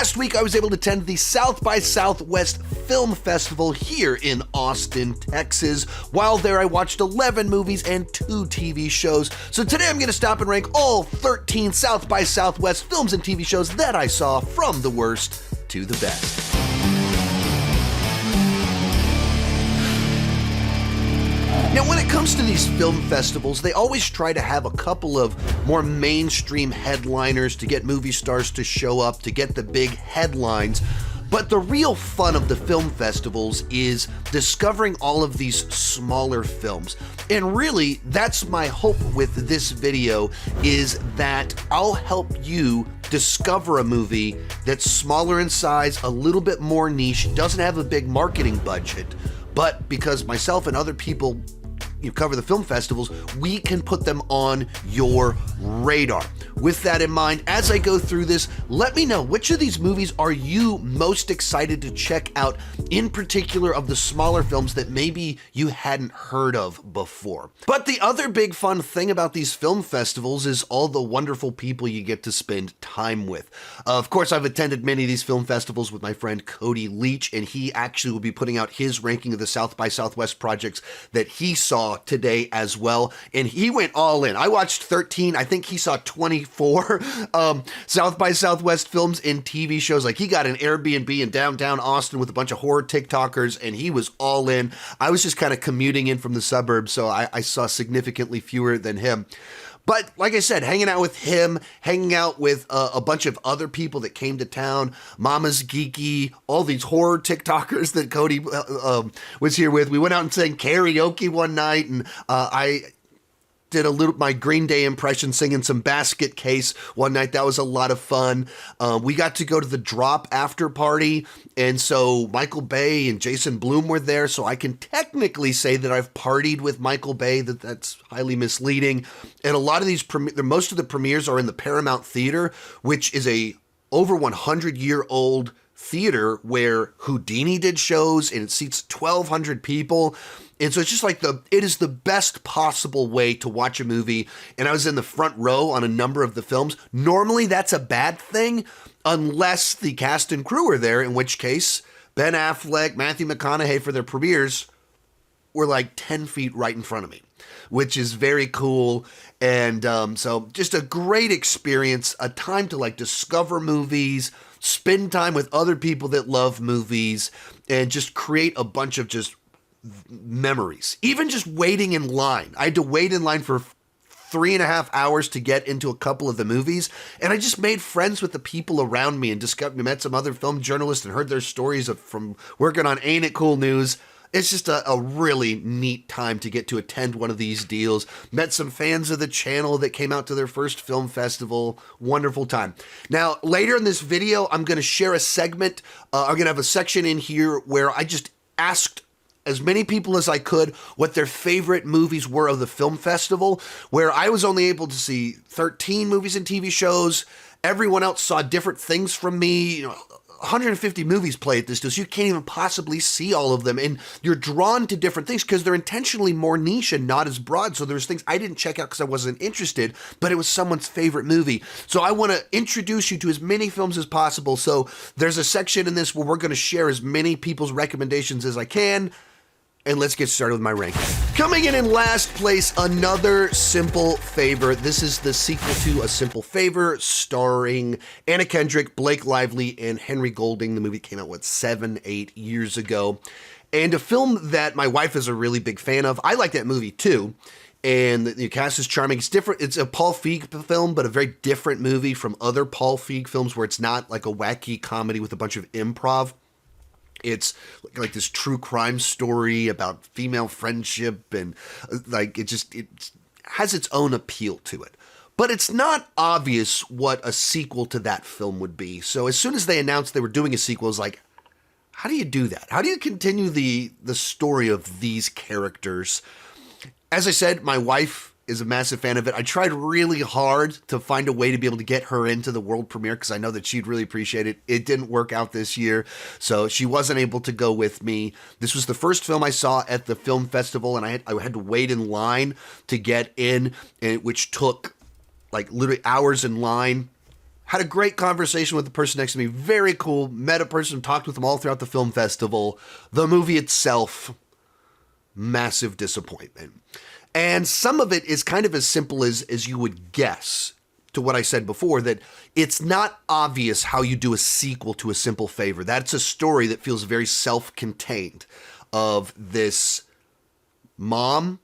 last week I was able to attend the South by Southwest Film Festival here in Austin, Texas. While there, I watched 11 movies and 2 TV shows. So today I'm going to stop and rank all 13 South by Southwest films and TV shows that I saw, from the worst to the best. Now, when it comes to these film festivals, they always try to have a couple of more mainstream headliners to get movie stars to show up, to get the big headlines. But the real fun of the film festivals is discovering all of these smaller films. And really, that's my hope with this video, is that I'll help you discover a movie that's smaller in size, a little bit more niche, doesn't have a big marketing budget. But because myself and other people cover the film festivals, we can put them on your radar. With that in mind, as I go through this, let me know, which of these movies are you most excited to check out, in particular of the smaller films that maybe you hadn't heard of before. But the other big fun thing about these film festivals is all the wonderful people you get to spend time with. Of course, I've attended many of these film festivals with my friend Cody Leach, and he actually will be putting out his ranking of the South by Southwest projects that he saw today as well, and he went all in. I watched 13, I think he saw 24 South by Southwest films and TV shows. Like, he got an Airbnb in downtown Austin with a bunch of horror TikTokers, and he was all in. I was just kind of commuting in from the suburbs, so I saw significantly fewer than him. But like I said, hanging out with him, hanging out with a bunch of other people that came to town, Mama's Geeky, all these horror TikTokers that Cody was here with. We went out and sang karaoke one night, and I did my Green Day impression singing some Basket Case one night. That was a lot of fun. We got to go to the Drop after party, and so Michael Bay and Jason Blum were there, so I can technically say that I've partied with Michael Bay. That's highly misleading. And a lot of these, most of the premieres are in the Paramount Theater, which is a over 100-year-old theater where Houdini did shows, and it seats 1,200 people. And so it's just like it is the best possible way to watch a movie. And I was in the front row on a number of the films. Normally that's a bad thing unless the cast and crew are there, in which case Ben Affleck, Matthew McConaughey for their premieres were like 10 feet right in front of me, which is very cool. And so just a great experience, a time to like discover movies, spend time with other people that love movies, and just create a bunch of just memories. Even just waiting in line. I had to wait in line for 3.5 hours to get into a couple of the movies, and I just made friends with the people around me and met some other film journalists and heard their stories from working on Ain't It Cool News. It's just a really neat time to get to attend one of these deals. Met some fans of the channel that came out to their first film festival. Wonderful time. Now, later in this video, I'm going to share a segment. I'm going to have a section in here where I just asked as many people as I could what their favorite movies were of the film festival, where I was only able to see 13 movies and TV shows. Everyone else saw different things from me. 150 movies play at this deal, so you can't even possibly see all of them. And you're drawn to different things because they're intentionally more niche and not as broad. So there's things I didn't check out because I wasn't interested, but it was someone's favorite movie. So I want to introduce you to as many films as possible. So there's a section in this where we're going to share as many people's recommendations as I can. And let's get started with my ranking. Coming in last place, Another Simple Favor. This is the sequel to A Simple Favor, starring Anna Kendrick, Blake Lively, and Henry Golding. The movie came out, 7-8 years ago. And a film that my wife is a really big fan of. I like that movie too. And the cast is charming. It's different. It's a Paul Feig film, but a very different movie from other Paul Feig films where it's not like a wacky comedy with a bunch of improv. It's like this true crime story about female friendship, and like it has its own appeal to it. But it's not obvious what a sequel to that film would be. So as soon as they announced they were doing a sequel, I was like, how do you do that? How do you continue the story of these characters? As I said, my wife is a massive fan of it. I tried really hard to find a way to be able to get her into the world premiere because I know that she'd really appreciate it. It didn't work out this year, so she wasn't able to go with me. This was the first film I saw at the film festival, and I had to wait in line to get in, which took like literally hours in line. Had a great conversation with the person next to me. Very cool. Met a person, talked with them all throughout the film festival. The movie itself, massive disappointment. And some of it is kind of as simple as you would guess, to what I said before, that it's not obvious how you do a sequel to A Simple Favor. That's a story that feels very self-contained, of this mom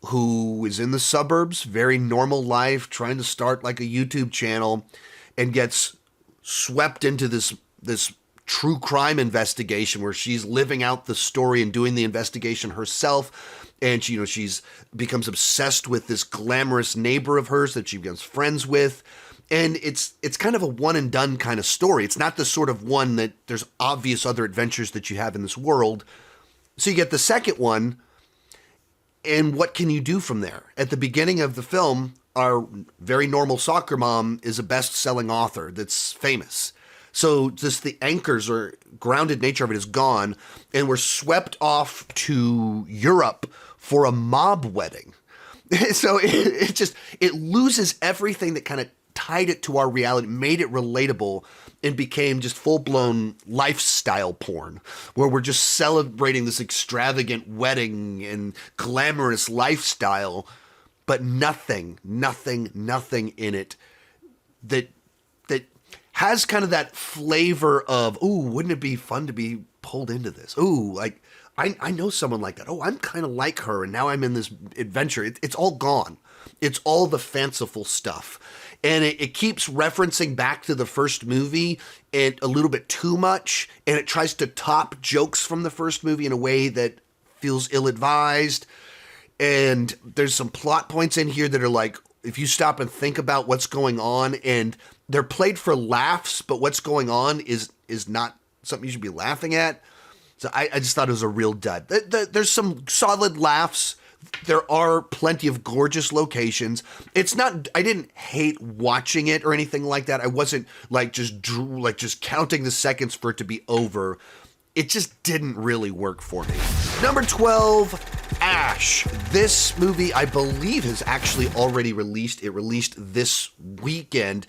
who is in the suburbs, very normal life, trying to start like a YouTube channel, and gets swept into this true crime investigation where she's living out the story and doing the investigation herself. And she's becomes obsessed with this glamorous neighbor of hers that she becomes friends with. And it's kind of a one and done kind of story. It's not the sort of one that there's obvious other adventures that you have in this world. So you get the second one, and what can you do from there? At the beginning of the film, our very normal soccer mom is a best-selling author that's famous. So just the anchors or grounded nature of it is gone, and we're swept off to Europe for a mob wedding. So it loses everything that kind of tied it to our reality, made it relatable, and became just full-blown lifestyle porn, where we're just celebrating this extravagant wedding and glamorous lifestyle, but nothing in it that has kind of that flavor of, ooh, wouldn't it be fun to be pulled into this? Ooh, like, I know someone like that. Oh, I'm kind of like her, and now I'm in this adventure. It's all gone. It's all the fanciful stuff. And it keeps referencing back to the first movie and a little bit too much, and it tries to top jokes from the first movie in a way that feels ill-advised. And there's some plot points in here that are like, if you stop and think about what's going on, and they're played for laughs, but what's going on is not something you should be laughing at. So I just thought it was a real dud. There's some solid laughs. There are plenty of gorgeous locations. It's not, I didn't hate watching it or anything like that. I wasn't just counting the seconds for it to be over. It just didn't really work for me. Number 12, Ash. This movie, I believe, has actually already released. It released this weekend,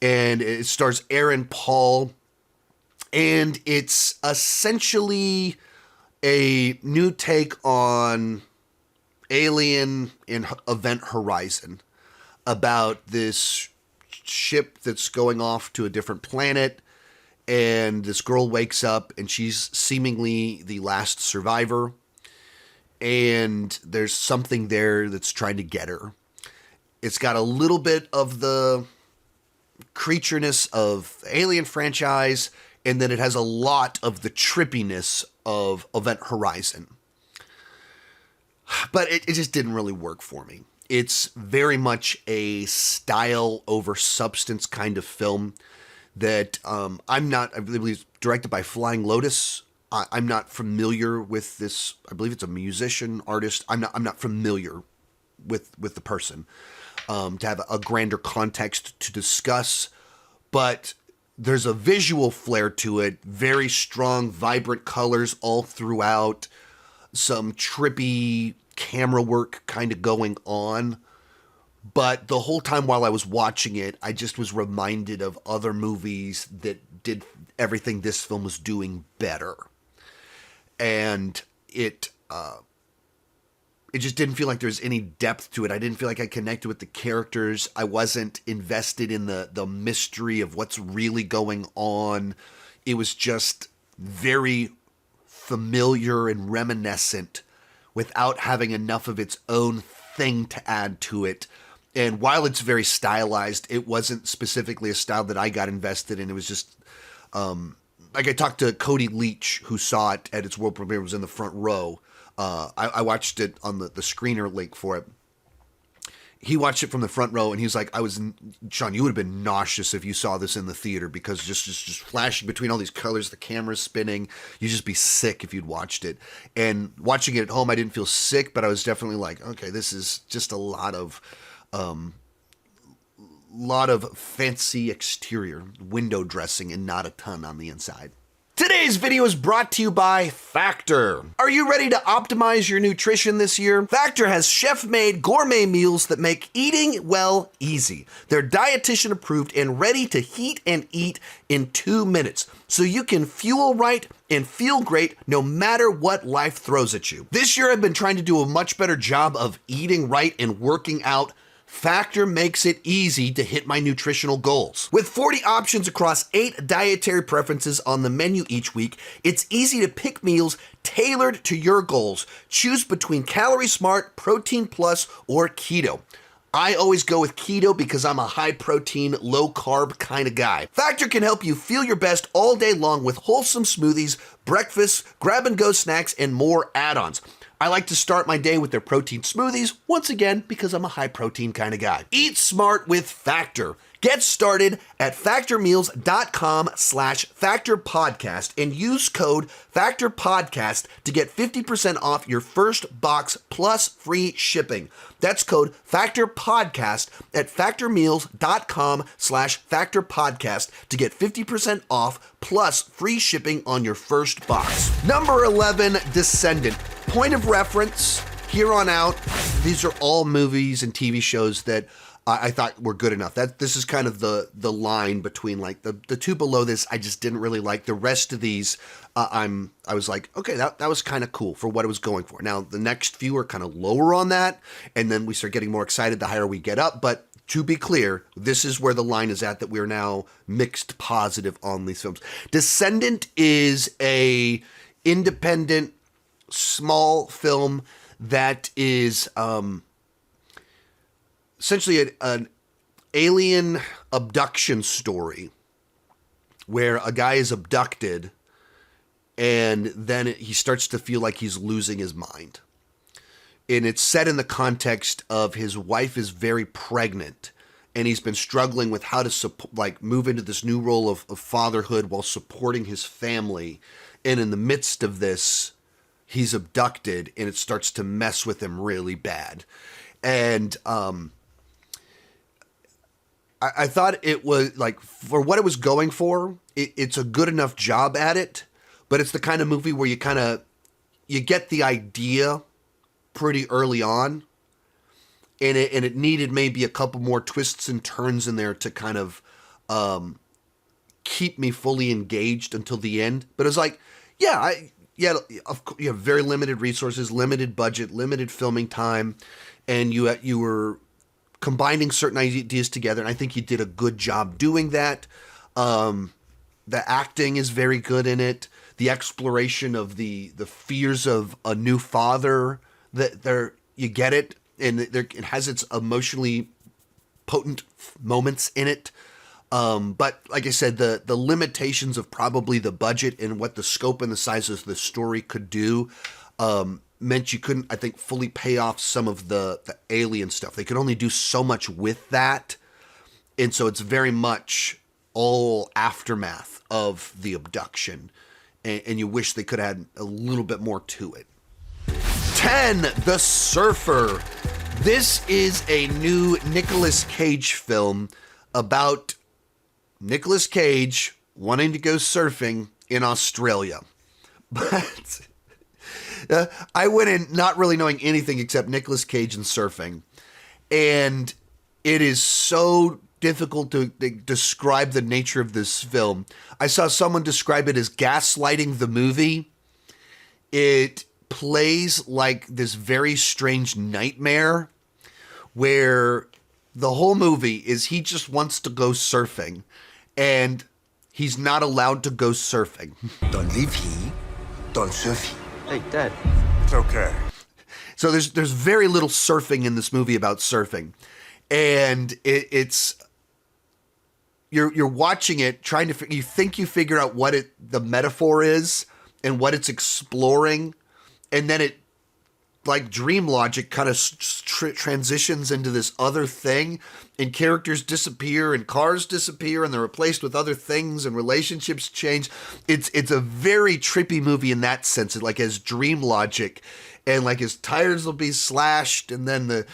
and it stars Aaron Paul, and it's essentially a new take on Alien in Event Horizon, about this ship that's going off to a different planet, and this girl wakes up and she's seemingly the last survivor, and there's something there that's trying to get her. It's got a little bit of the creatureness of the Alien franchise, and then it has a lot of the trippiness of Event Horizon. But it just didn't really work for me. It's very much a style over substance kind of film that I believe it's directed by Flying Lotus. I'm not familiar with this. I believe it's a musician, artist. I'm not familiar with the person to have a grander context to discuss. But there's a visual flair to it. Very strong, vibrant colors all throughout. Some trippy camera work kind of going on. But the whole time while I was watching it, I just was reminded of other movies that did everything this film was doing better. And it just didn't feel like there was any depth to it. I didn't feel like I connected with the characters. I wasn't invested in the mystery of what's really going on. It was just very familiar and reminiscent without having enough of its own thing to add to it. And while it's very stylized, it wasn't specifically a style that I got invested in. It was just, like I talked to Cody Leach, who saw it at its world premiere, was in the front row. I watched it on the screener link for it. He watched it from the front row, and he was like, Sean, you would have been nauseous if you saw this in the theater, because just flashing between all these colors, the camera's spinning, you'd just be sick if you'd watched it. And watching it at home, I didn't feel sick, but I was definitely like, okay, this is just a lot of fancy exterior window dressing and not a ton on the inside. Today's video is brought to you by Factor. Are you ready to optimize your nutrition this year? Factor has chef-made gourmet meals that make eating well easy. They're dietitian approved and ready to heat and eat in 2 minutes, so you can fuel right and feel great no matter what life throws at you. This year I've been trying to do a much better job of eating right and working out. Factor makes it easy to hit my nutritional goals. With 40 options across 8 dietary preferences on the menu each week, it's easy to pick meals tailored to your goals. Choose between Calorie Smart, Protein Plus, or Keto. I always go with keto because I'm a high protein, low carb kind of guy. Factor can help you feel your best all day long with wholesome smoothies, breakfasts, grab and go snacks, and more add-ons. I like to start my day with their protein smoothies, once again, because I'm a high protein kind of guy. Eat smart with Factor. Get started at factormeals.com/factorpodcast and use code factorpodcast to get 50% off your first box plus free shipping. That's code factorpodcast at factormeals.com/factorpodcast to get 50% off plus free shipping on your first box. Number 11, Descendent. Point of reference, here on out, these are all movies and TV shows that I thought were good enough. This is kind of the line between like the two below this I just didn't really like. The rest of these I was like, okay, that was kind of cool for what it was going for. Now the next few are kind of lower on that, and then we start getting more excited the higher we get up. But to be clear, this is where the line is at that we're now mixed positive on these films. Descendant is a independent small film that is essentially an alien abduction story where a guy is abducted and then he starts to feel like he's losing his mind. And it's set in the context of his wife is very pregnant and he's been struggling with how to move into this new role of fatherhood while supporting his family. And in the midst of this, he's abducted and it starts to mess with him really bad. And I thought it was, like, for what it was going for, it's a good enough job at it, but it's the kind of movie where you get the idea pretty early on, and it needed maybe a couple more twists and turns in there to kind of keep me fully engaged until the end. But it was like, you have very limited resources, limited budget, limited filming time, and you were combining certain ideas together, and I think he did a good job doing that. The acting is very good in it. The exploration of the fears of a new father, you get it, and it has its emotionally potent moments in it. But like I said, the limitations of probably the budget and what the scope and the size of the story could do meant you couldn't, I think, fully pay off some of the alien stuff. They could only do so much with that. And so it's very much all aftermath of the abduction. And you wish they could add a little bit more to it. 10, The Surfer. This is a new Nicolas Cage film about Nicolas Cage wanting to go surfing in Australia. But I went in not really knowing anything except Nicolas Cage and surfing. And it is so difficult to describe the nature of this film. I saw someone describe it as gaslighting the movie. It plays like this very strange nightmare where the whole movie is he just wants to go surfing and he's not allowed to go surfing. Don't live here, don't surf here. Hey, Dad. It's okay. So there's very little surfing in this movie about surfing. And it's you're watching it, trying to you think you figure out what the metaphor is and what it's exploring, and then like dream logic kind of transitions into this other thing, and characters disappear and cars disappear and they're replaced with other things and relationships change. It's a very trippy movie in that sense. It like has dream logic, and like his tires will be slashed, and then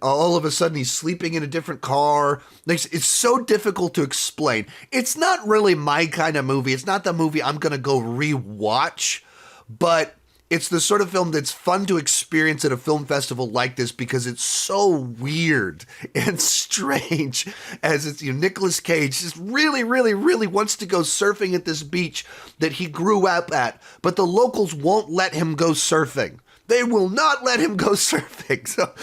all of a sudden he's sleeping in a different car. It's so difficult to explain. It's not really my kind of movie. It's not the movie I'm gonna go rewatch, but it's the sort of film that's fun to experience at a film festival like this because it's so weird and strange. As it's, Nicolas Cage just really, really, really wants to go surfing at this beach that he grew up at, but the locals won't let him go surfing. They will not let him go surfing. So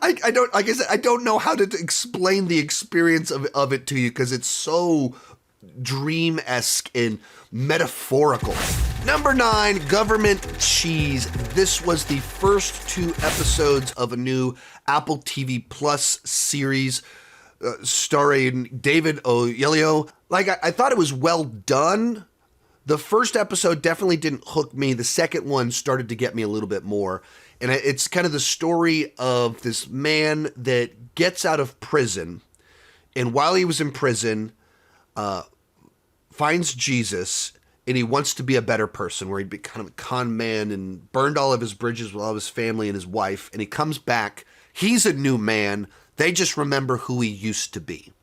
I don't, like I said, I don't know how to explain the experience of it to you because it's so dream-esque and metaphorical. Number 9, Government Cheese. This was the first 2 episodes of a new Apple TV Plus series starring David Oyelowo. Like, I thought it was well done. The first episode definitely didn't hook me. The second one started to get me a little bit more. And it's kind of the story of this man that gets out of prison. And while he was in prison, finds Jesus, and he wants to be a better person, where he'd be kind of a con man and burned all of his bridges with all of his family and his wife. And he comes back. He's a new man. They just remember who he used to be.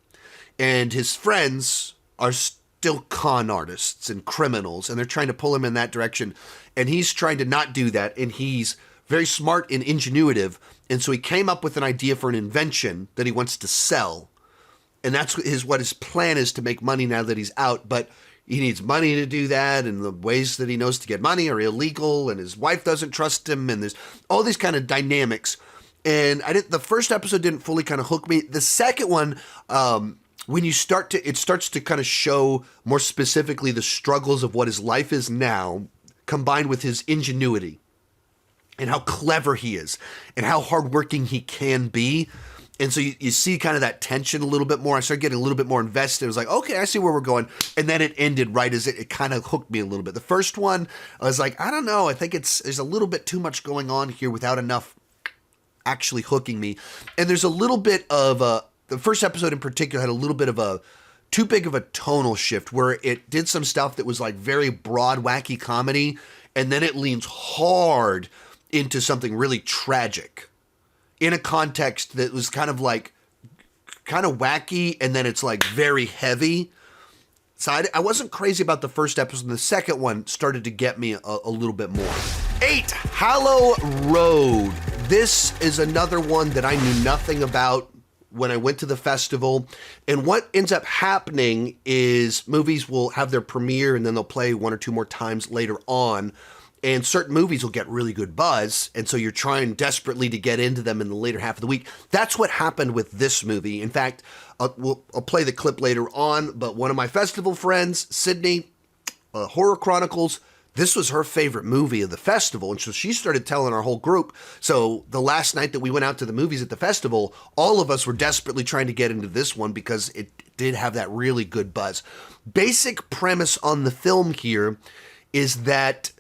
And his friends are still con artists and criminals, and they're trying to pull him in that direction. And he's trying to not do that. And he's very smart and ingenuitive. And so he came up with an idea for an invention that he wants to sell. And that's what his plan is, to make money now that he's out. But he needs money to do that, and the ways that he knows to get money are illegal, and his wife doesn't trust him, and there's all these kind of dynamics. And the first episode didn't fully kind of hook me. The second one, when it starts to kind of show more specifically the struggles of what his life is now, combined with his ingenuity and how clever he is and how hardworking he can be. And so you see kind of that tension a little bit more. I started getting a little bit more invested. I was like, okay, I see where we're going. And then it ended right as it kind of hooked me a little bit. The first one, I was like, I don't know. I think there's a little bit too much going on here without enough actually hooking me. And there's a little bit of the first episode in particular had a little bit of too big of a tonal shift, where it did some stuff that was like very broad, wacky comedy. And then it leans hard into something really tragic, in a context that was kind of wacky, and then it's like very heavy. So I wasn't crazy about the first episode. The second one started to get me a little bit more. 8, Hallow Road. This is another one that I knew nothing about when I went to the festival. And what ends up happening is movies will have their premiere and then they'll play 1 or 2 more times later on. And certain movies will get really good buzz, and so you're trying desperately to get into them in the later half of the week. That's what happened with this movie. In fact, I'll play the clip later on, but one of my festival friends, Sydney, Horror Chronicles, this was her favorite movie of the festival, and so she started telling our whole group. So the last night that we went out to the movies at the festival, all of us were desperately trying to get into this one because it did have that really good buzz. Basic premise on the film here is that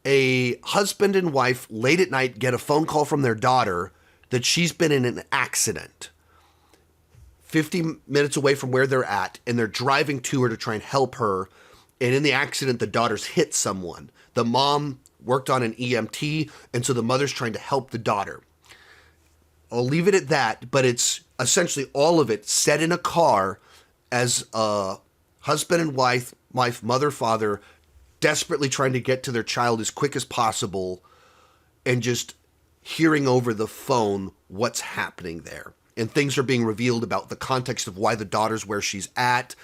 a husband and wife late at night get a phone call from their daughter that she's been in an accident 50 minutes away from where they're at, and they're driving to her to try and help her. And in the accident, the daughter's hit someone. The mom worked on an EMT, and so the mother's trying to help the daughter. I'll leave it at that, but it's essentially all of it set in a car as a husband and wife, mother, father, desperately trying to get to their child as quick as possible, and just hearing over the phone what's happening there. And things are being revealed about the context of why the daughter's where she's at,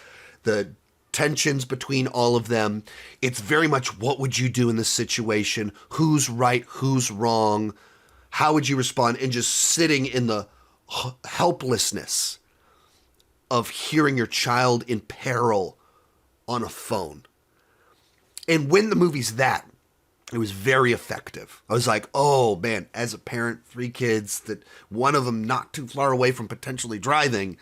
the tensions between all of them. It's very much, what would you do in this situation? Who's right? Who's wrong? How would you respond? And just sitting in the helplessness of hearing your child in peril on a phone. And when the movie's that, it was very effective. I was like, oh man, as a parent, 3 kids, that one of them not too far away from potentially driving,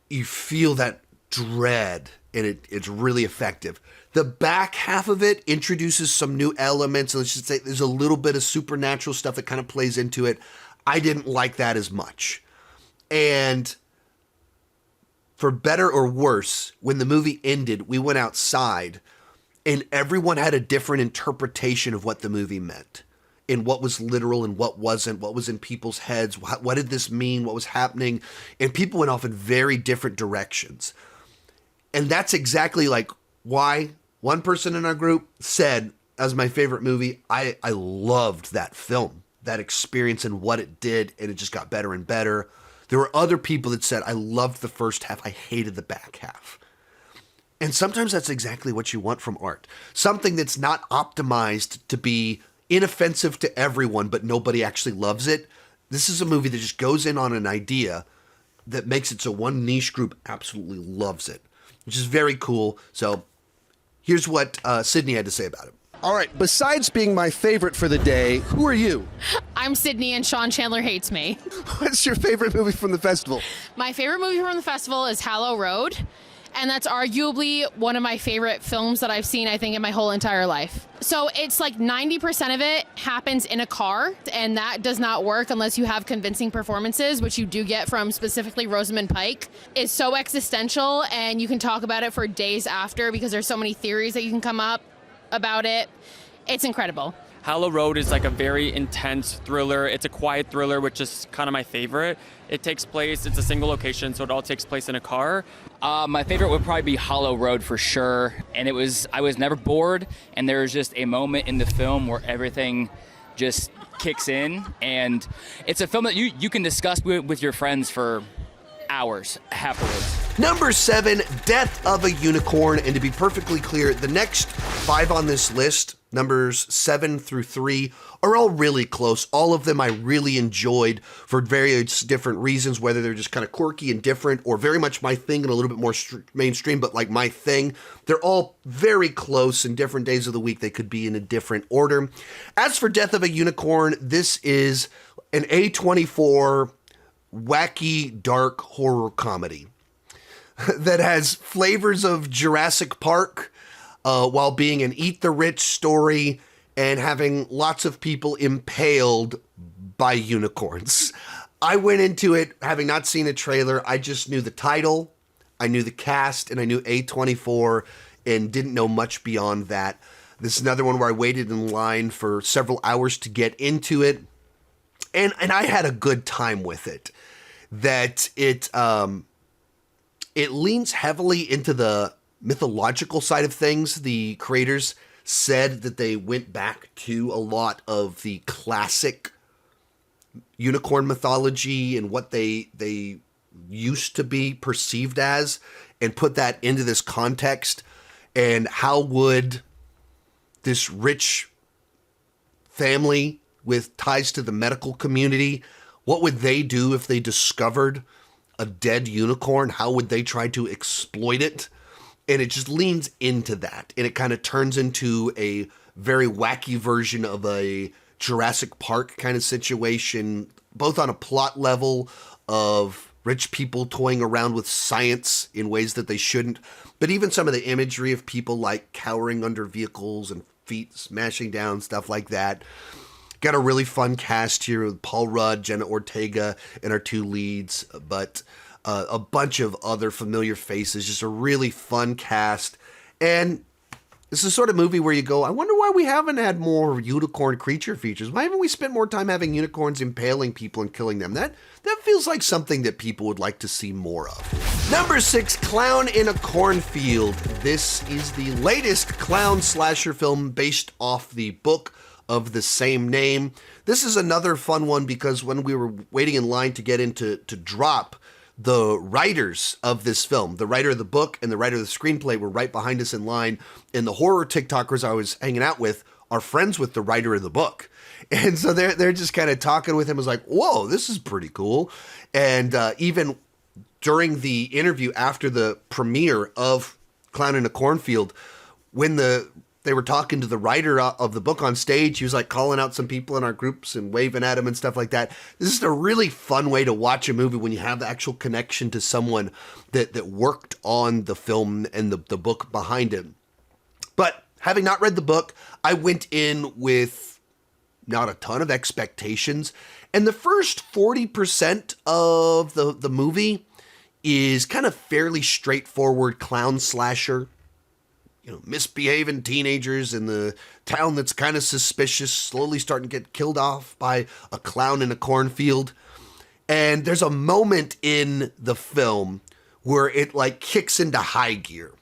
you feel that dread, and it's really effective. The back half of it introduces some new elements, and let's just say there's a little bit of supernatural stuff that kind of plays into it. I didn't like that as much. And for better or worse, when the movie ended, we went outside, and everyone had a different interpretation of what the movie meant, and what was literal and what wasn't, what was in people's heads, what did this mean, what was happening, and people went off in very different directions. And that's exactly like why one person in our group said, as my favorite movie, I loved that film, that experience and what it did, and it just got better and better. There were other people that said, I loved the first half, I hated the back half. And sometimes that's exactly what you want from art. Something that's not optimized to be inoffensive to everyone, but nobody actually loves it. This is a movie that just goes in on an idea that makes it so one niche group absolutely loves it, which is very cool. So here's what Sydney had to say about it. All right, besides being my favorite for the day, who are you? I'm Sydney, and Sean Chandler hates me. What's your favorite movie from the festival? My favorite movie from the festival is Hallow Road, and that's arguably one of my favorite films that I've seen, I think, in my whole entire life. So it's like 90% of it happens in a car, and that does not work unless you have convincing performances, which you do get from specifically Rosamund Pike. It's so existential, and you can talk about it for days after because there's so many theories that you can come up about it. It's incredible. Hallow Road is like a very intense thriller. It's a quiet thriller, which is kind of my favorite. It takes place, it's a single location, so it all takes place in a car. My favorite would probably be Hallow Road for sure. And I was never bored, and there's just a moment in the film where everything just kicks in. And it's a film that you can discuss with your friends for hours afterwards. Number 7, Death of a Unicorn. And to be perfectly clear, the next 5 on this list, numbers 7 through 3, are all really close. All of them I really enjoyed for various different reasons, whether they're just kind of quirky and different or very much my thing and a little bit more mainstream, but like my thing. They're all very close in different days of the week. They could be in a different order. As for Death of a Unicorn, this is an A24 wacky dark horror comedy that has flavors of Jurassic Park while being an eat the rich story and having lots of people impaled by unicorns. I went into it having not seen a trailer. I just knew the title, I knew the cast, and I knew A24 and didn't know much beyond that. This is another one where I waited in line for several hours to get into it. And I had a good time with it. That it leans heavily into the mythological side of things. The creators said that they went back to a lot of the classic unicorn mythology and what they used to be perceived as, and put that into this context. And how would this rich family with ties to the medical community, what would they do if they discovered a dead unicorn? How would they try to exploit it? And it just leans into that. And it kind of turns into a very wacky version of a Jurassic Park kind of situation, both on a plot level of rich people toying around with science in ways that they shouldn't, but even some of the imagery of people like cowering under vehicles and feet smashing down, stuff like that. Got a really fun cast here with Paul Rudd, Jenna Ortega, and our 2 leads, but a bunch of other familiar faces. Just a really fun cast. And it's the sort of movie where you go, I wonder why we haven't had more unicorn creature features. Why haven't we spent more time having unicorns impaling people and killing them? That feels like something that people would like to see more of. Number 6, Clown in a Cornfield. This is the latest clown slasher film based off the book of the same name. This is another fun one because when we were waiting in line to get into to drop, the writers of this film, the writer of the book and the writer of the screenplay, were right behind us in line. And the horror TikTokers I was hanging out with are friends with the writer of the book. And so they're just kind of talking with him. It was like, whoa, this is pretty cool. And even during the interview after the premiere of Clown in a Cornfield, when the they were talking to the writer of the book on stage. He was like calling out some people in our groups and waving at him and stuff like that. This is a really fun way to watch a movie when you have the actual connection to someone that worked on the film and the book behind it. But having not read the book, I went in with not a ton of expectations. And the first 40% of the movie is kind of fairly straightforward clown slasher. You know, misbehaving teenagers in the town that's kind of suspicious, slowly starting to get killed off by a clown in a cornfield. And there's a moment in the film where it like kicks into high gear.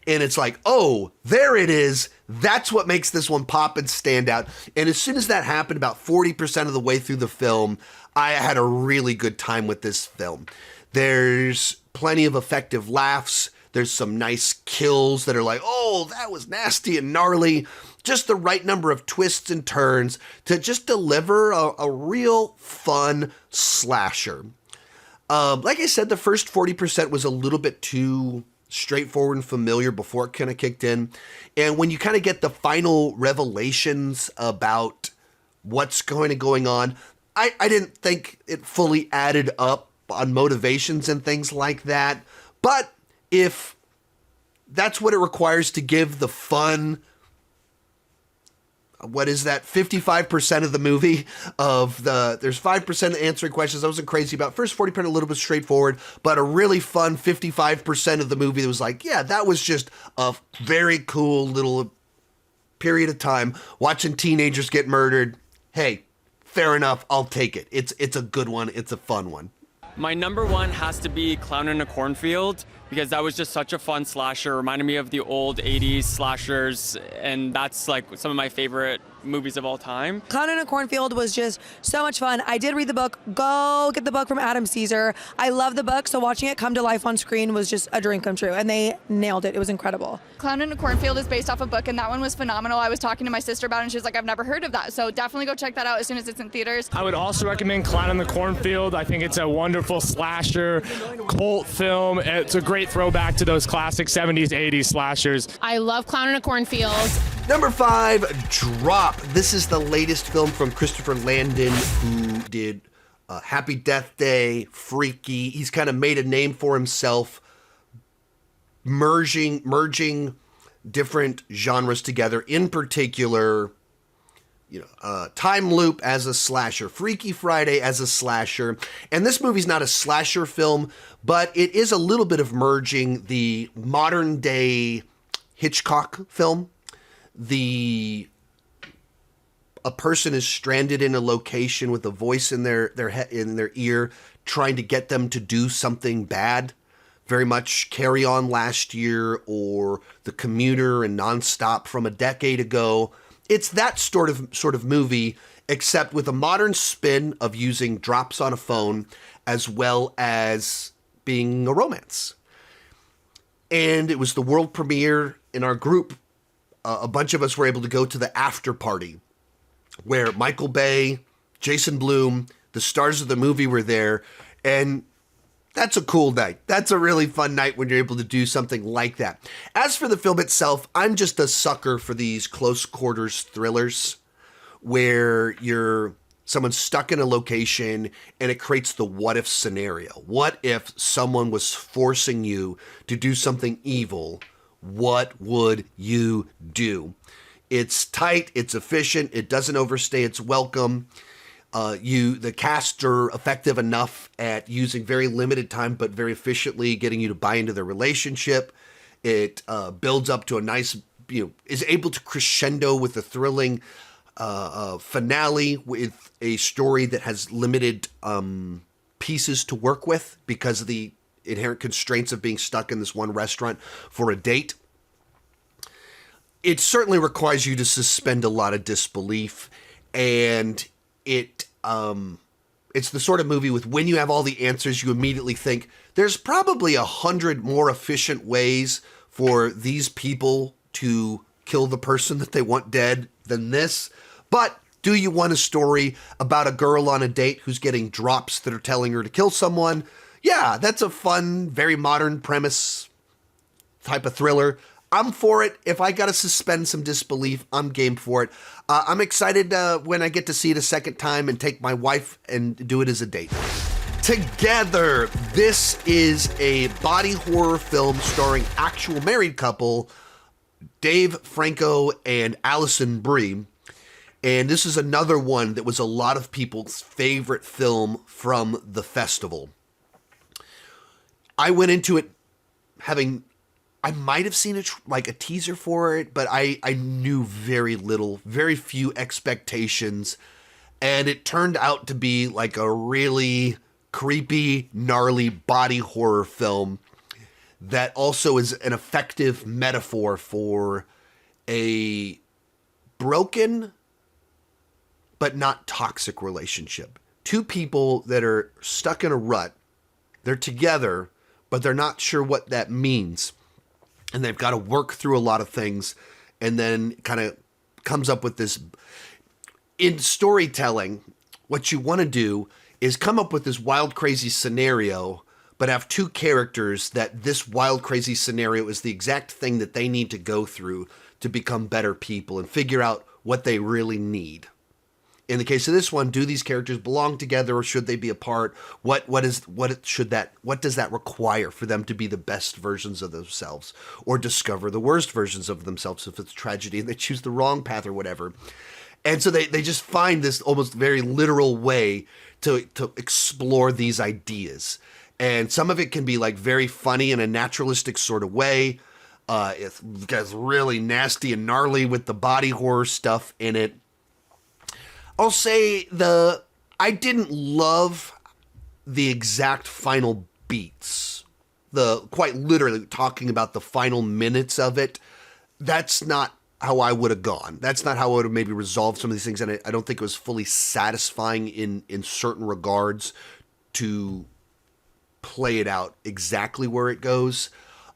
And it's like, oh, there it is. That's what makes this one pop and stand out. And as soon as that happened, about 40% of the way through the film, I had a really good time with this film. There's plenty of effective laughs. There's some nice kills that are like, oh, that was nasty and gnarly. Just the right number of twists and turns to just deliver a real fun slasher. Like I said, the first 40% was a little bit too straightforward and familiar before it kind of kicked in. And when you kind of get the final revelations about what's going on, I didn't think it fully added up on motivations and things like that. But if that's what it requires to give the fun, what is that, 55% of the movie there's 5% answering questions I wasn't crazy about. First 40% a little bit straightforward, but a really fun 55% of the movie that was like, yeah, that was just a very cool little period of time watching teenagers get murdered. Hey, fair enough, I'll take it. It's a good one, it's a fun one. My number one has to be Clown in a Cornfield, because that was just such a fun slasher. Reminded me of the old 80s slashers, and that's like some of my favorite movies of all time. Clown in a Cornfield was just so much fun. I did read the book. Go get the book from Adam Caesar. I love the book, so watching it come to life on screen was just a dream come true, and they nailed it. It was incredible. Clown in a Cornfield is based off a book, and that one was phenomenal. I was talking to my sister about it, and she was like, I've never heard of that. So definitely go check that out as soon as it's in theaters. I would also recommend Clown in the Cornfield. I think it's a wonderful slasher cult film. It's a great throwback to those classic 70s, 80s slashers. I love Clown in a Cornfield. Number 5, Drop. This is the latest film from Christopher Landon, who did Happy Death Day, Freaky. He's kind of made a name for himself, merging different genres together. In particular, Time Loop as a slasher, Freaky Friday as a slasher. And this movie's not a slasher film, but it is a little bit of merging the modern day Hitchcock film. A person is stranded in a location with a voice in their ear trying to get them to do something bad. Very much Carry On Last Year or The Commuter and Nonstop from a decade ago. It's that sort of movie, except with a modern spin of using drops on a phone as well as being a romance. And it was the world premiere in our group. A bunch of us were able to go to the after party where Michael Bay, Jason Blum, the stars of the movie were there. And that's a cool night. That's a really fun night when you're able to do something like that. As for the film itself, I'm just a sucker for these close quarters thrillers where someone's stuck in a location and it creates the what if scenario. What if someone was forcing you to do something evil? What would you do? It's tight, it's efficient, it doesn't overstay its welcome. The cast are effective enough at using very limited time, but very efficiently getting you to buy into their relationship. It builds up to a nice, is able to crescendo with a thrilling finale with a story that has limited pieces to work with because of the inherent constraints of being stuck in this one restaurant for a date. It certainly requires you to suspend a lot of disbelief, and it's the sort of movie with when you have all the answers, you immediately think there's probably 100 more efficient ways for these people to kill the person that they want dead than this. But do you want a story about a girl on a date who's getting drops that are telling her to kill someone? Yeah, that's a fun, very modern premise type of thriller. I'm for it. If I got to suspend some disbelief, I'm game for it. I'm excited when I get to see it a second time and take my wife and do it as a date. Together, this is a body horror film starring actual married couple, Dave Franco and Allison Brie. And this is another one that was a lot of people's favorite film from the festival. I went into it I might have seen a teaser for it, but I knew very little, very few expectations. And it turned out to be like a really creepy, gnarly body horror film that also is an effective metaphor for a broken but not toxic relationship. Two people that are stuck in a rut. They're together, but they're not sure what that means. And they've got to work through a lot of things, and then kind of comes up with this. In storytelling, what you want to do is come up with this wild, crazy scenario, but have two characters that this wild, crazy scenario is the exact thing that they need to go through to become better people and figure out what they really need. In the case of this one, do these characters belong together or should they be apart? What does that require for them to be the best versions of themselves or discover the worst versions of themselves if it's tragedy and they choose the wrong path or whatever? And so they just find this almost very literal way to explore these ideas. And some of it can be like very funny in a naturalistic sort of way. It gets really nasty and gnarly with the body horror stuff in it. I'll say I didn't love the exact final beats. Quite literally talking about the final minutes of it. That's not how I would have gone. That's not how I would have maybe resolved some of these things. And I don't think it was fully satisfying in certain regards to play it out exactly where it goes.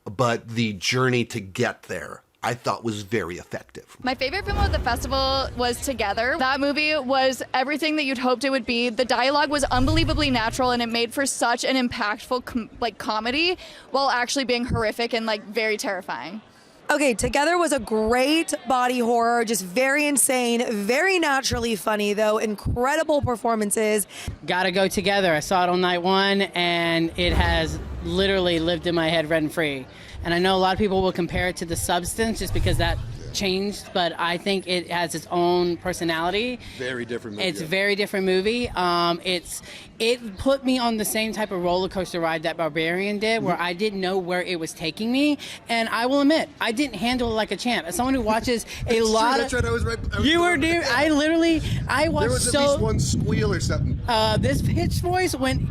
But the journey to get there, I thought was very effective. My favorite film of the festival was Together. That movie was everything that you'd hoped it would be. The dialogue was unbelievably natural, and it made for such an impactful comedy while actually being horrific and very terrifying. Okay, Together was a great body horror, just very insane, very naturally funny, though. Incredible performances. Gotta go Together. I saw it on night one, and it has literally lived in my head rent-free. And I know a lot of people will compare it to The Substance just because that changed, but I think it has its own personality. Very different movie. It's a very different movie. It put me on the same type of roller coaster ride that Barbarian did, where I didn't know where it was taking me. And I will admit, I didn't handle it like a champ. As someone who watches a lot of... That's right, I was right. You were, dude. I watched there was at least one squeal or something. This pitch voice went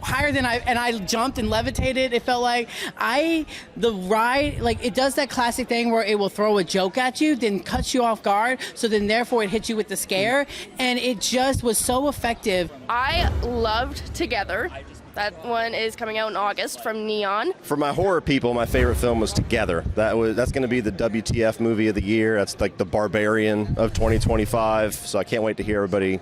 higher than I jumped and levitated. It felt like the ride, it does that classic thing where it will throw a joke at you, then cuts you off guard, so then therefore it hits you with the scare, and it just was so effective. I loved Together. That one is coming out in August from Neon. For my horror people, my favorite film was Together. That's going to be the WTF movie of the year. That's like the Barbarian of 2025. So I can't wait to hear everybody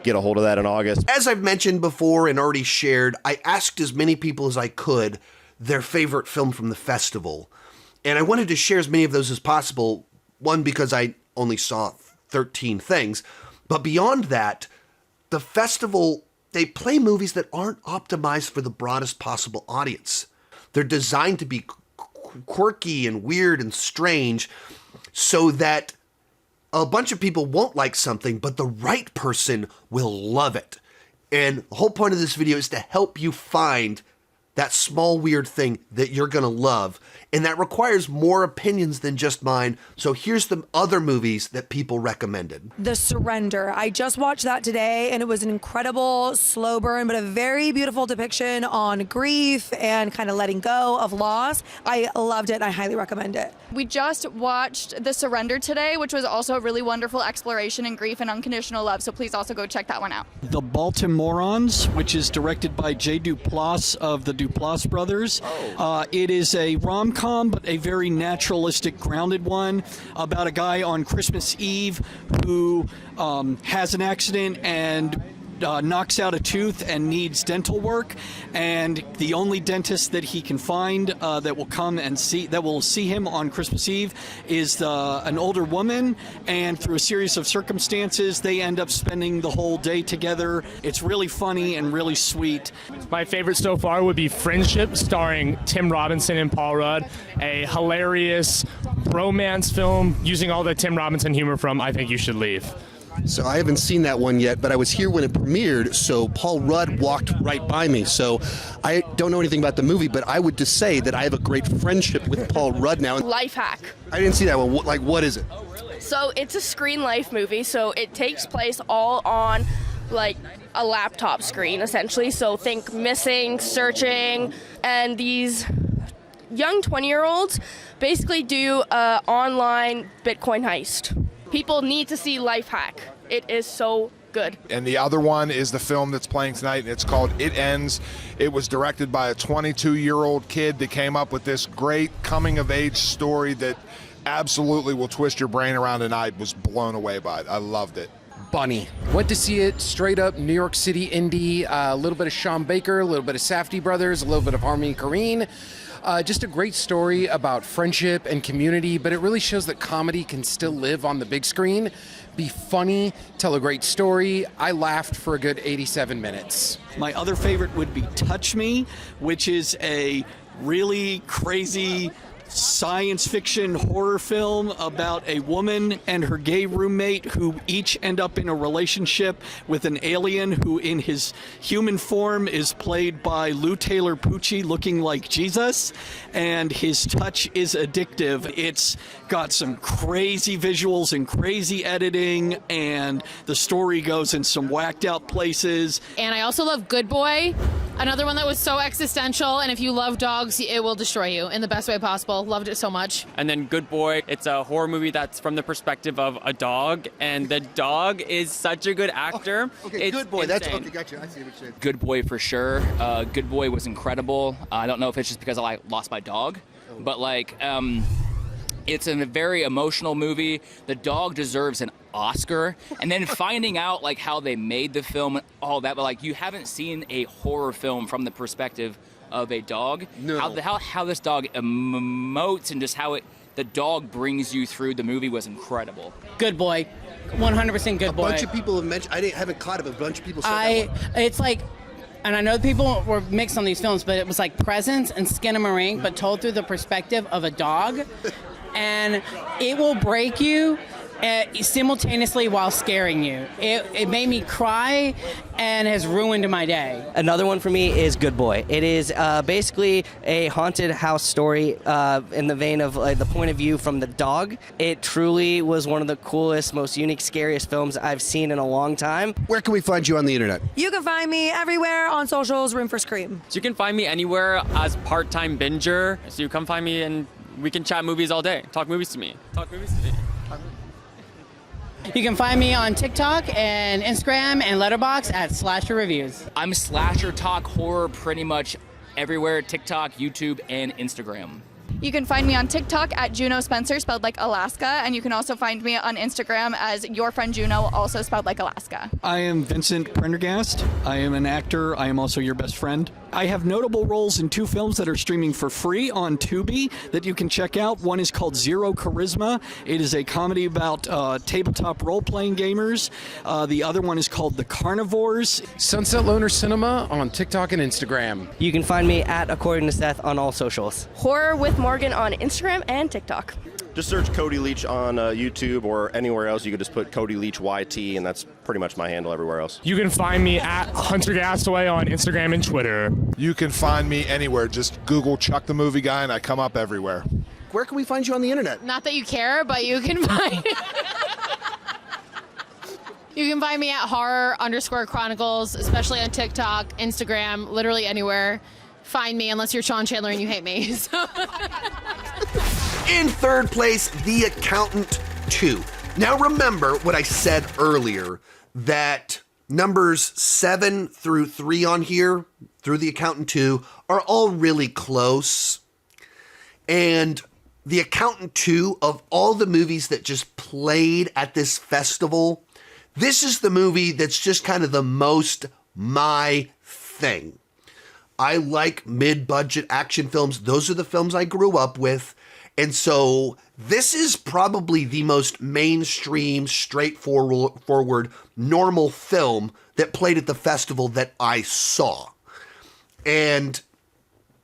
get a hold of that in August. As I've mentioned before and already shared, I asked as many people as I could their favorite film from the festival. And I wanted to share as many of those as possible. One, because I only saw 13 things. But beyond that, the festival, they play movies that aren't optimized for the broadest possible audience. They're designed to be quirky and weird and strange so that a bunch of people won't like something, but the right person will love it. And the whole point of this video is to help you find that small weird thing that you're going to love. And that requires more opinions than just mine. So here's the other movies that people recommended. The Surrender. I just watched that today, and it was an incredible slow burn, but a very beautiful depiction on grief and kind of letting go of loss. I loved it, and I highly recommend it. We just watched The Surrender today, which was also a really wonderful exploration in grief and unconditional love. So please also go check that one out. The Baltimoreans, which is directed by Jay Duplass of the Duplass brothers. It is a rom-com, but a very naturalistic, grounded one about a guy on Christmas Eve who has an accident and knocks out a tooth and needs dental work, and the only dentist that he can find that will see him on Christmas Eve is an older woman, and through a series of circumstances, they end up spending the whole day together. It's really funny and really sweet. My favorite so far would be Friendship, starring Tim Robinson and Paul Rudd, a hilarious romance film using all the Tim Robinson humor from I Think You Should Leave. So I haven't seen that one yet, but I was here when it premiered, so Paul Rudd walked right by me. So I don't know anything about the movie, but I would just say that I have a great friendship with Paul Rudd now. Life hack. I didn't see that one. What is it? So it's a screen life movie, so it takes place all on like a laptop screen essentially. So think missing, searching, and these young 20-year-olds basically do an online Bitcoin heist. People need to see Life Hack. It is so good. And the other one is the film that's playing tonight, and it's called It Ends. It was directed by a 22-year-old kid that came up with this great coming-of-age story that absolutely will twist your brain around, and I was blown away by it. I loved it. Bunny. Went to see it straight up New York City indie, a little bit of Sean Baker, a little bit of Safdie Brothers, a little bit of Harmony Korine. Just a great story about friendship and community, but it really shows that comedy can still live on the big screen, be funny, tell a great story. I laughed for a good 87 minutes. My other favorite would be Touch Me, which is a really crazy science fiction horror film about a woman and her gay roommate who each end up in a relationship with an alien who in his human form is played by Lou Taylor Pucci looking like Jesus, and his touch is addictive. It's got some crazy visuals and crazy editing, and the story goes in some whacked out places. And I also love Good Boy, another one that was so existential, and if you love dogs, it will destroy you in the best way possible. Loved it so much. And then Good Boy, it's a horror movie that's from the perspective of a dog, and the dog is such a good actor. Okay, It's Good Boy. insane. That's okay. Gotcha. I see what you're saying. Good Boy for sure. Good Boy was incredible. I don't know if it's just because I lost my dog, but it's a very emotional movie. The dog deserves an Oscar. And then finding out how they made the film and all that, but you haven't seen a horror film from the perspective of a dog. No. How this dog emotes and just how the dog brings you through the movie was incredible. Good Boy. 100% Good Boy. A bunch of people have mentioned. I haven't caught it, but a bunch of people said that one. It's and I know people were mixed on these films, but it was like Presence and Skinamarink, but told through the perspective of a dog. And it will break you simultaneously while scaring you. It made me cry and has ruined my day. Another one for me is Good Boy. It is basically a haunted house story in the vein of the point of view from the dog. It truly was one of the coolest, most unique, scariest films I've seen in a long time. Where can we find you on the internet? You can find me everywhere on socials, Room for Scream. So you can find me anywhere as part-time binger. So you come find me and we can chat movies all day. Talk movies to me. You can find me on TikTok and Instagram and Letterboxd at Slasher Reviews. I'm Slasher Talk Horror pretty much everywhere, TikTok, YouTube, and Instagram. You can find me on TikTok at Juno Spencer, spelled like Alaska, and you can also find me on Instagram as Your Friend Juno, also spelled like Alaska. I am Vincent Prendergast. I am an actor. I am also your best friend. I have notable roles in 2 films that are streaming for free on Tubi that you can check out. One is called Zero Charisma. It is a comedy about tabletop role-playing gamers. The other one is called The Carnivores. Sunset Loner Cinema on TikTok and Instagram. You can find me at According to Seth on all socials. Horror with Morgan on Instagram and TikTok. Just search Cody Leach on YouTube or anywhere else. You could just put Cody Leach YT, and that's pretty much my handle everywhere else. You can find me at Hunter Gasaway on Instagram and Twitter. You can find me anywhere. Just Google Chuck the Movie Guy, and I come up everywhere. Where can we find you on the internet? Not that you care, but you can find You can find me at horror_chronicles, especially on TikTok, Instagram, literally anywhere. Find me unless you're Sean Chandler and you hate me. So. In third place, The Accountant 2. Now remember what I said earlier, that numbers 7 through 3 on here, through The Accountant 2, are all really close. And The Accountant 2, of all the movies that just played at this festival, This is the movie that's just kind of the most my thing. I like mid-budget action films. Those are the films I grew up with. And so this is probably the most mainstream, straightforward, normal film that played at the festival that I saw. And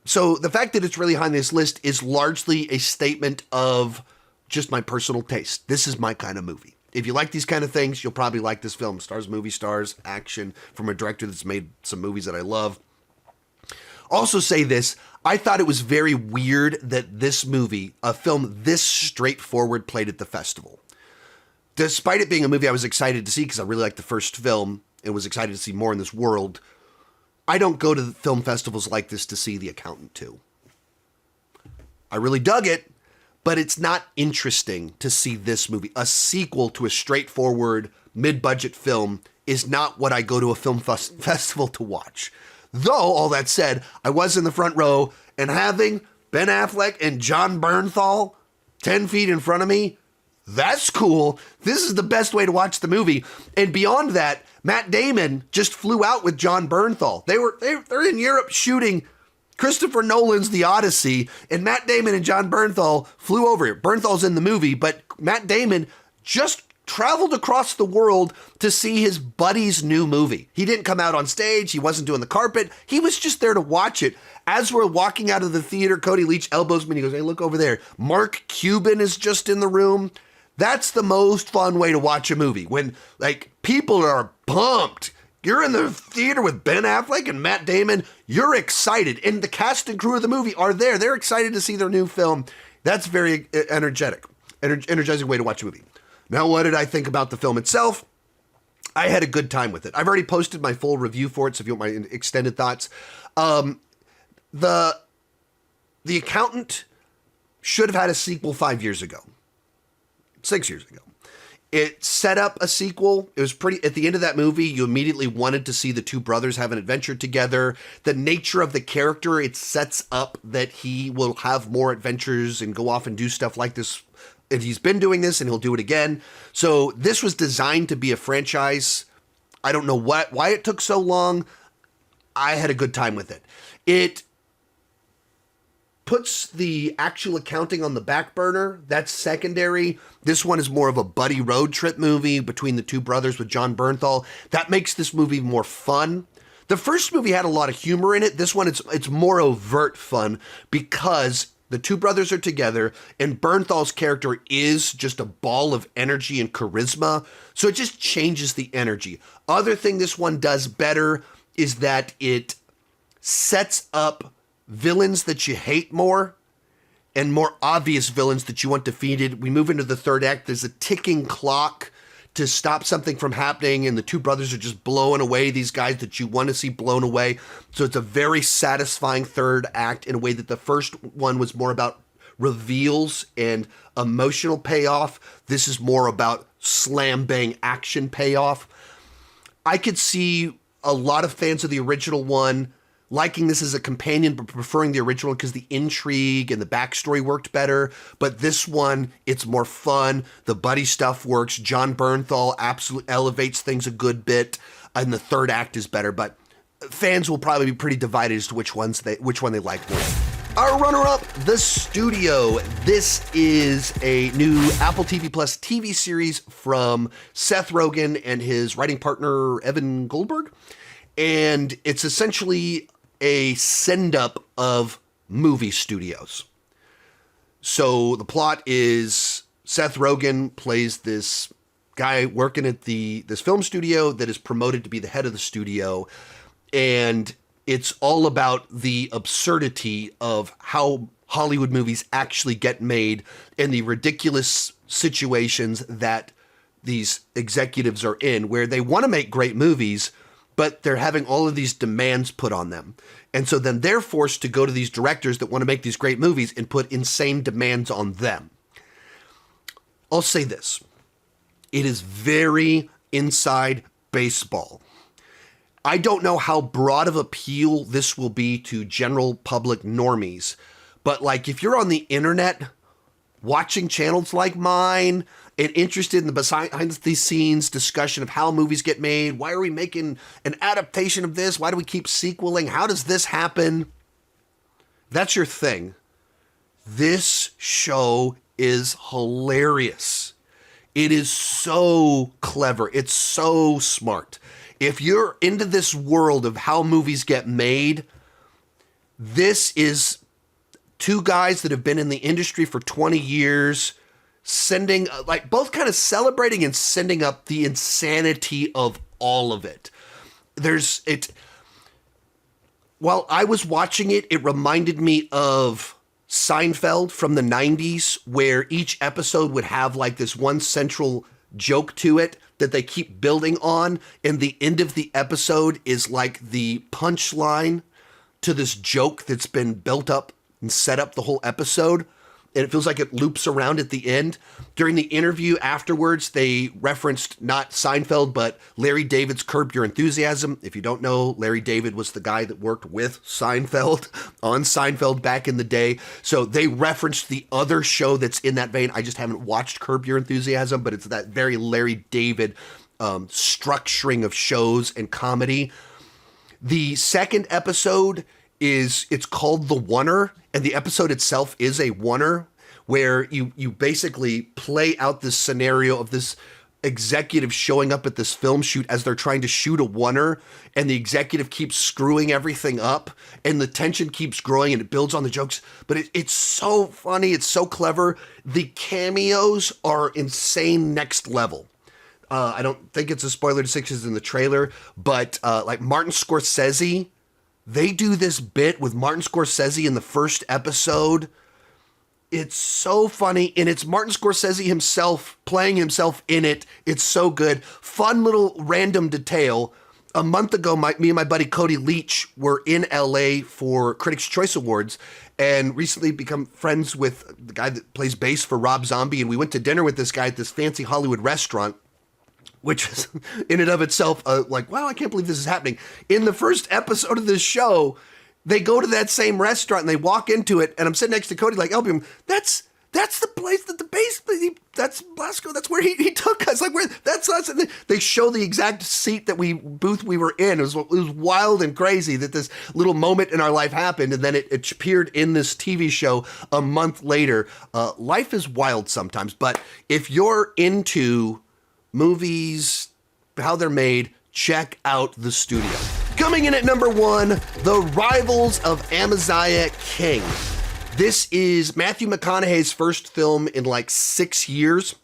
so the fact that it's really high on this list is largely a statement of just my personal taste. This is my kind of movie. If you like these kind of things, you'll probably like this film. Stars movie, stars action from a director that's made some movies that I love. Also say this, I thought it was very weird that this movie, a film this straightforward, played at the festival. Despite it being a movie I was excited to see because I really liked the first film and was excited to see more in this world, I don't go to the film festivals like this to see The Accountant 2. I really dug it, but it's not interesting to see this movie. A sequel to a straightforward, mid-budget film is not what I go to a film festival to watch. Though, all that said, I was in the front row, and having Ben Affleck and Jon Bernthal 10 feet in front of me, that's cool. This is the best way to watch the movie. And beyond that, Matt Damon just flew out with Jon Bernthal. They're in Europe shooting Christopher Nolan's The Odyssey, and Matt Damon and Jon Bernthal flew over here. Bernthal's in the movie, but Matt Damon just traveled across the world to see his buddy's new movie. He didn't come out on stage. He wasn't doing the carpet. He was just there to watch it. As we're walking out of the theater, Cody Leach elbows me and he goes, "Hey, look over there. Mark Cuban is just in the room." That's the most fun way to watch a movie. When, like, people are pumped. You're in the theater with Ben Affleck and Matt Damon. You're excited. And the cast and crew of the movie are there. They're excited to see their new film. That's very energizing way to watch a movie. Now, what did I think about the film itself? I had a good time with it. I've already posted my full review for it, so if you want my extended thoughts. The Accountant should have had a sequel 5 years ago. 6 years ago. It set up a sequel. It was pretty, at the end of that movie, you immediately wanted to see the two brothers have an adventure together. The nature of the character, it sets up that he will have more adventures and go off and do stuff like this. And he's been doing this and he'll do it again. So this was designed to be a franchise. I don't know why it took so long. I had a good time with it. It puts the actual accounting on the back burner. That's secondary. This one is more of a buddy road trip movie between the two brothers with Jon Bernthal. That makes this movie more fun. The first movie had a lot of humor in it. This one, it's more overt fun because the two brothers are together and Bernthal's character is just a ball of energy and charisma. So it just changes the energy. Other thing this one does better is that it sets up villains that you hate more and more obvious villains that you want defeated. We move into the third act. There's a ticking clock to stop something from happening, and the two brothers are just blowing away these guys that you want to see blown away. So it's a very satisfying third act in a way that the first one was more about reveals and emotional payoff. This is more about slam bang action payoff. I could see a lot of fans of the original one liking this as a companion, but preferring the original because the intrigue and the backstory worked better. But this one, it's more fun. The buddy stuff works. Jon Bernthal absolutely elevates things a good bit, and the third act is better. But fans will probably be pretty divided as to which one they like more. Our runner-up, The Studio. This is a new Apple TV Plus TV series from Seth Rogen and his writing partner, Evan Goldberg. And it's essentially a send-up of movie studios. So the plot is Seth Rogen plays this guy working at this film studio that is promoted to be the head of the studio. And it's all about the absurdity of how Hollywood movies actually get made and the ridiculous situations that these executives are in, where they want to make great movies, but they're having all of these demands put on them. And so then they're forced to go to these directors that want to make these great movies and put insane demands on them. I'll say this. It is very inside baseball. I don't know how broad of appeal this will be to general public normies, but like if you're on the internet watching channels like mine and interested in the behind the scenes discussion of how movies get made, why are we making an adaptation of this? Why do we keep sequeling? How does this happen? That's your thing. This show is hilarious. It is so clever. It's so smart. If you're into this world of how movies get made, this is two guys that have been in the industry for 20 years, sending, like, both kind of celebrating and sending up the insanity of all of it. While I was watching it, it reminded me of Seinfeld from the 90s, where each episode would have like this one central joke to it that they keep building on, and the end of the episode is like the punchline to this joke that's been built up and set up the whole episode, and it feels like it loops around at the end. During the interview afterwards, they referenced not Seinfeld, but Larry David's Curb Your Enthusiasm. If you don't know, Larry David was the guy that worked with Seinfeld on Seinfeld back in the day. So they referenced the other show that's in that vein. I just haven't watched Curb Your Enthusiasm, but it's that very Larry David structuring of shows and comedy. The second episode it's called The Oneer, and the episode itself is a oneer, where you basically play out this scenario of this executive showing up at this film shoot as they're trying to shoot a oneer, and the executive keeps screwing everything up, and the tension keeps growing, and it builds on the jokes. But it's so funny. It's so clever. The cameos are insane, next level. I don't think it's a spoiler to say it's in the trailer, but like Martin Scorsese, they do this bit with Martin Scorsese in the first episode. It's so funny, and it's Martin Scorsese himself playing himself in it. It's so good. Fun little random detail. A month ago, me and my buddy Cody Leach were in LA for Critics' Choice Awards, and recently become friends with the guy that plays bass for Rob Zombie, and we went to dinner with this guy at this fancy Hollywood restaurant, which is in and of itself like, wow, I can't believe this is happening. In the first episode of this show, they go to that same restaurant and they walk into it, and I'm sitting next to Cody like, help him. That's the place that the bass, that's Blasco, that's where he took us. Like, that's us. And they show the exact seat booth we were in. It was wild and crazy that this little moment in our life happened, and then it appeared in this TV show a month later. Life is wild sometimes, but if you're into movies, how they're made, check out The Studio. Coming in at number 1, The Rivals of Amziah King. This is Matthew McConaughey's first film in like 6 years,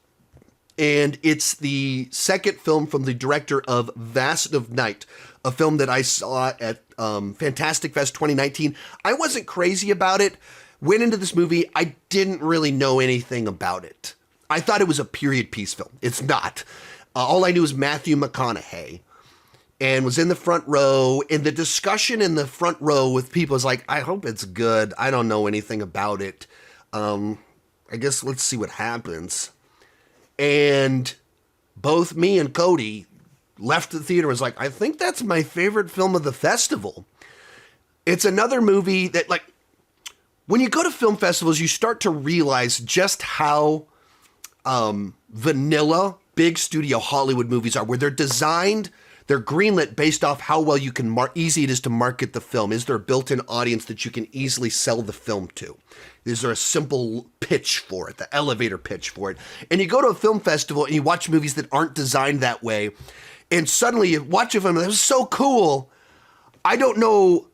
and it's the second film from the director of Vast of Night, a film that I saw at Fantastic Fest 2019. I wasn't crazy about it. Went into this movie, I didn't really know anything about it. I thought it was a period piece film. It's not. All I knew was Matthew McConaughey, and was in the front row. And the discussion in the front row with people was like, I hope it's good. I don't know anything about it. I guess let's see what happens. And both me and Cody left the theater and was like, I think that's my favorite film of the festival. It's another movie that, like, when you go to film festivals, you start to realize just how vanilla big studio Hollywood movies are, where they're designed, they're greenlit based off how well you can easy it is to market the film. Is there a built-in audience that you can easily sell the film to? Is there a simple pitch for it, the elevator pitch for it? And you go to a film festival and you watch movies that aren't designed that way, and suddenly you watch a film that was so cool. I don't know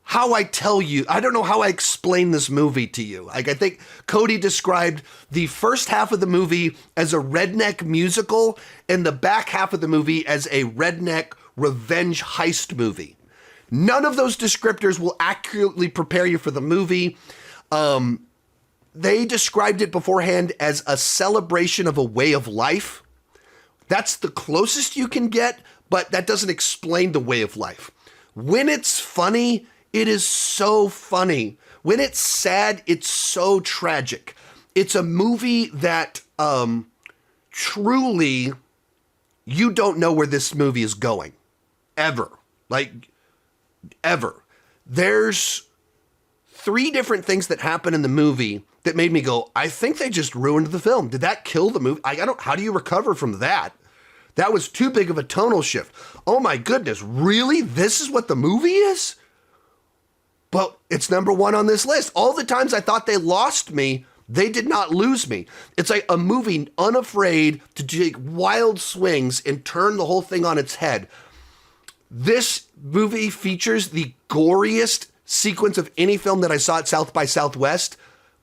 how I tell you, I don't know how I explain this movie to you. Like, I think Cody described the first half of the movie as a redneck musical and the back half of the movie as a redneck revenge heist movie. None of those descriptors will accurately prepare you for the movie. They described it beforehand as a celebration of a way of life. That's the closest you can get, but that doesn't explain the way of life. When it's funny, it is so funny. When it's sad, it's so tragic. It's a movie that truly, you don't know where this movie is going. Ever. Like, ever. There's 3 different things that happen in the movie that made me go, I think they just ruined the film. Did that kill the movie? How do you recover from that? That was too big of a tonal shift. Oh my goodness, really? This is what the movie is? But it's number one on this list. All the times I thought they lost me, they did not lose me. It's like a movie unafraid to take wild swings and turn the whole thing on its head. This movie features the goriest sequence of any film that I saw at South by Southwest,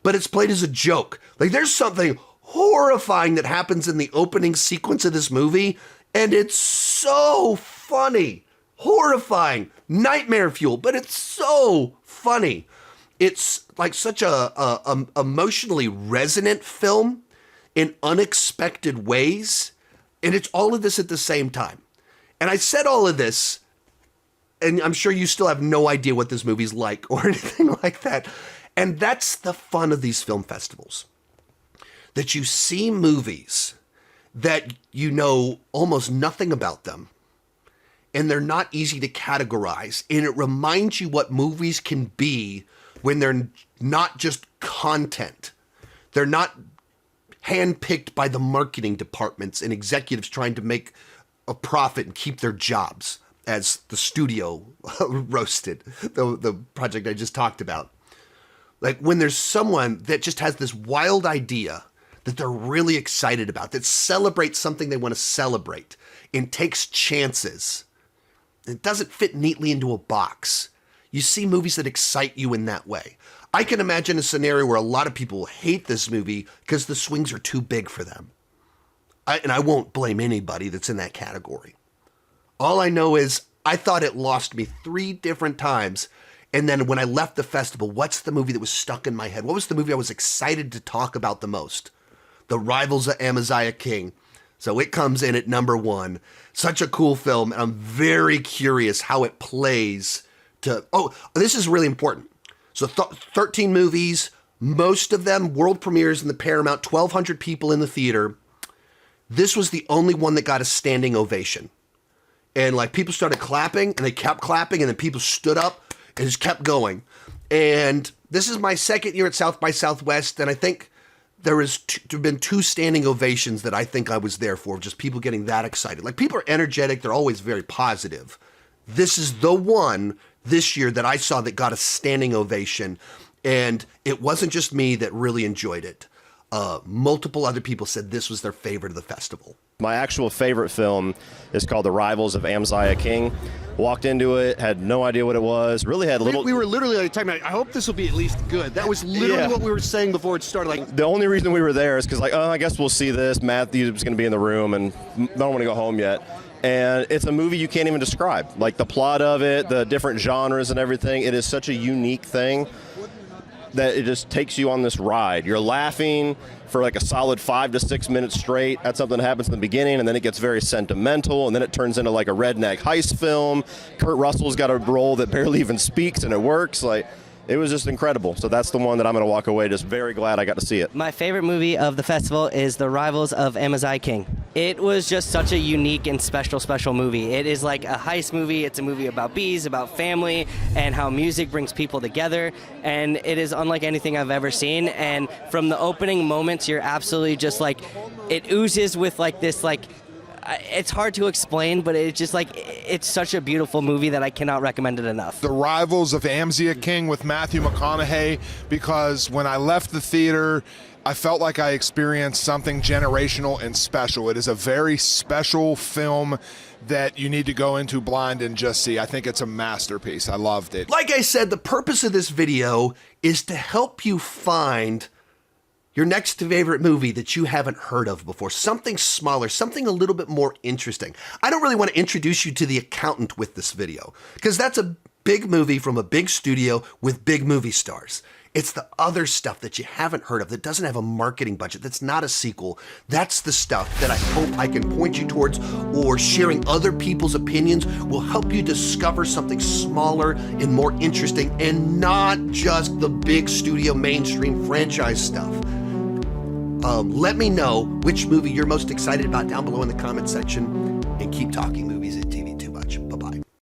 but it's played as a joke. Like, there's something horrifying that happens in the opening sequence of this movie, and it's so funny. Horrifying. Nightmare fuel, but it's so funny. It's like such a emotionally resonant film in unexpected ways, and it's all of this at the same time. And I said all of this, and I'm sure you still have no idea what this movie's like or anything like that. And that's the fun of these film festivals. That you see movies that you know almost nothing about them, and they're not easy to categorize. And it reminds you what movies can be when they're not just content. They're not handpicked by the marketing departments and executives trying to make a profit and keep their jobs, as the studio roasted, the project I just talked about. Like, when there's someone that just has this wild idea that they're really excited about, that celebrates something they want to celebrate and takes chances. It doesn't fit neatly into a box. You see movies that excite you in that way. I can imagine a scenario where a lot of people hate this movie because the swings are too big for them. And I won't blame anybody that's in that category. All I know is I thought it lost me 3 different times. And then when I left the festival, what's the movie that was stuck in my head? What was the movie I was excited to talk about the most? The Rivals of Amziah King. So it comes in at number 1. Such a cool film. And I'm very curious how it plays to... Oh, this is really important. So 13 movies, most of them world premieres in the Paramount, 1,200 people in the theater. This was the only one that got a standing ovation. And like, people started clapping and they kept clapping, and then people stood up and just kept going. And this is my second year at South by Southwest, and I think there has been 2 standing ovations that I think I was there for, just people getting that excited. Like, people are energetic, they're always very positive. This is the one this year that I saw that got a standing ovation, and it wasn't just me that really enjoyed it. Multiple other people said this was their favorite of the festival. My actual favorite film is called The Rivals of Amziah King. Walked into it, had no idea what it was, really had little... We were literally like talking about, I hope this will be at least good. That was literally what we were saying before it started. Like, the only reason we were there is because, like, oh, I guess we'll see this. Matthew's going to be in the room, and I don't want to go home yet. And it's a movie you can't even describe. Like, the plot of it, the different genres and everything, it is such a unique thing that it just takes you on this ride. You're laughing for like a solid 5 to 6 minutes straight at something that happens in the beginning, and then it gets very sentimental, and then it turns into like a redneck heist film. Kurt Russell's got a role that barely even speaks, and it works. Like, it was just incredible. So that's the one that I'm going to walk away just very glad I got to see it. My favorite movie of the festival is The Rivals of Amziah King. It was just such a unique and special movie. It is like a heist movie. It's a movie about bees, about family, and how music brings people together. And it is unlike anything I've ever seen. And from the opening moments, you're absolutely just like, it oozes with like this, like, it's hard to explain, but it's just like, it's such a beautiful movie that I cannot recommend it enough. The Rivals of Amziah King with Matthew McConaughey, because when I left the theater, I felt like I experienced something generational and special. It is a very special film that you need to go into blind and just see. I think it's a masterpiece. I loved it. Like I said, the purpose of this video is to help you find your next favorite movie that you haven't heard of before. Something smaller, something a little bit more interesting. I don't really want to introduce you to The Accountant with this video, because that's a big movie from a big studio with big movie stars. It's the other stuff that you haven't heard of, that doesn't have a marketing budget, that's not a sequel. That's the stuff that I hope I can point you towards, or sharing other people's opinions will help you discover something smaller and more interesting, and not just the big studio mainstream franchise stuff. Let me know which movie you're most excited about down below in the comment section, and keep talking movies.